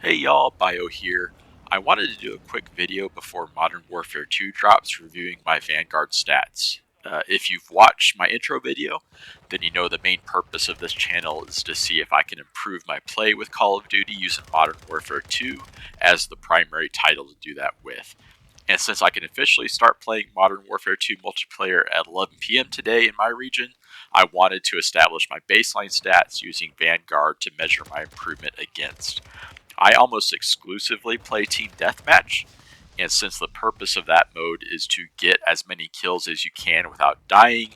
Hey y'all, Bio here. I wanted to do a quick video before Modern Warfare 2 drops reviewing my Vanguard stats. If you've watched my intro video, then you know the main purpose of this channel is to see if I can improve my play with Call of Duty using Modern Warfare 2 as the primary title to do that with. And since I can officially start playing Modern Warfare 2 multiplayer at 11 p.m. today in my region, I wanted to establish my baseline stats using Vanguard to measure my improvement against. I almost exclusively play Team Deathmatch, and since the purpose of that mode is to get as many kills as you can without dying,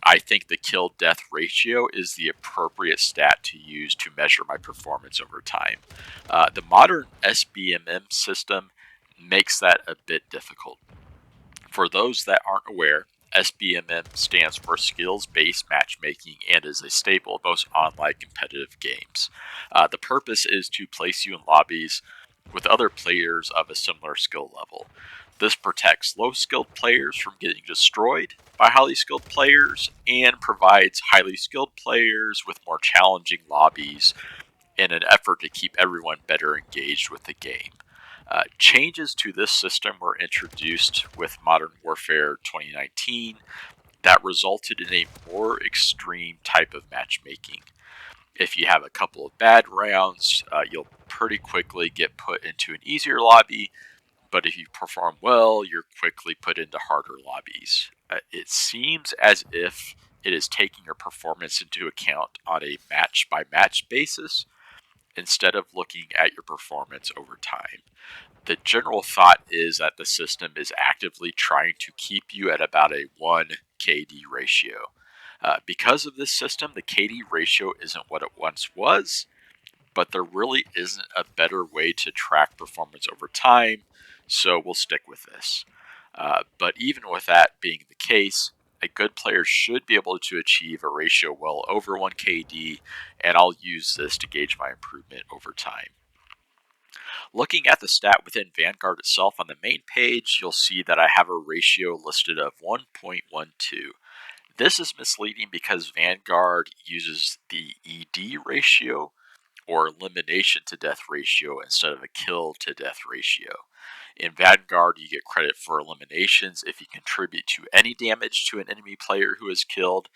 I think the kill-death ratio is the appropriate stat to use to measure my performance over time. The modern SBMM system makes that a bit difficult. For those that aren't aware, SBMM stands for Skills-Based Matchmaking and is a staple of most online competitive games. The purpose is to place you in lobbies with other players of a similar skill level. This protects low-skilled players from getting destroyed by highly skilled players and provides highly skilled players with more challenging lobbies in an effort to keep everyone better engaged with the game. Changes to this system were introduced with Modern Warfare 2019 that resulted in a more extreme type of matchmaking. If you have a couple of bad rounds, you'll pretty quickly get put into an easier lobby, but if you perform well, you're quickly put into harder lobbies. It seems as if it is taking your performance into account on a match-by-match basis instead of looking at your performance over time. The general thought is that the system is actively trying to keep you at about a 1 KD ratio. Because of this system, the KD ratio isn't what it once was, but there really isn't a better way to track performance over time, so we'll stick with this. But even with that being the case, a good player should be able to achieve a ratio well over 1 KD, and I'll use this to gauge my improvement over time. Looking at the stat within Vanguard itself on the main page, you'll see that I have a ratio listed of 1.12. This is misleading because Vanguard uses the ED ratio, or elimination to death ratio, instead of a kill to death ratio. In Vanguard, you get credit for eliminations if you contribute to any damage to an enemy player who is killed,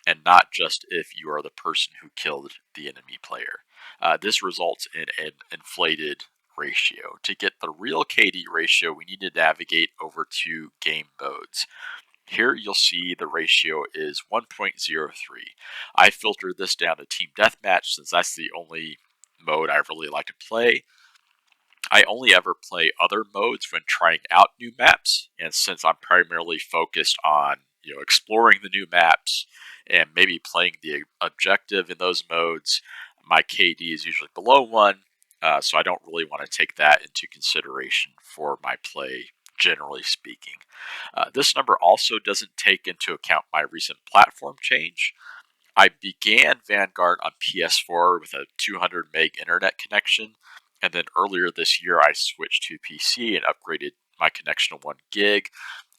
and not just if you are the person who killed the enemy player. This results in an inflated ratio. To get the real KD ratio, we need to navigate over to game modes. Here you'll see the ratio is 1.03. I filtered this down to Team Deathmatch since that's the only mode I really like to play. I only ever play other modes when trying out new maps, and since I'm primarily focused on exploring the new maps and maybe playing the objective in those modes, my KD is usually below 1, so I don't really want to take that into consideration for my play, generally speaking. This number also doesn't take into account my recent platform change. I began Vanguard on PS4 with a 200 meg internet connection, and then earlier this year I switched to PC and upgraded my connection to 1 gig,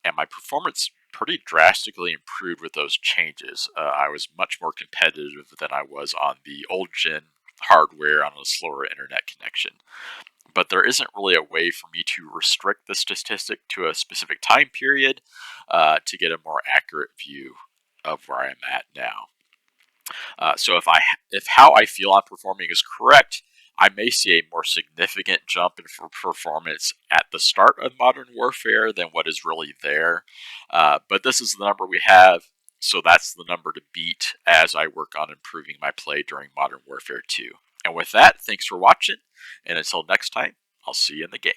and my performance pretty drastically improved with those changes. I was much more competitive than I was on the old gen hardware on a slower internet connection. But there isn't really a way for me to restrict the statistic to a specific time period to get a more accurate view of where I'm at now. So if how I feel I'm performing is correct, I may see a more significant jump in performance at the start of Modern Warfare than what is really there. But this is the number we have, so that's the number to beat as I work on improving my play during Modern Warfare 2. And with that, thanks for watching, and until next time, I'll see you in the game.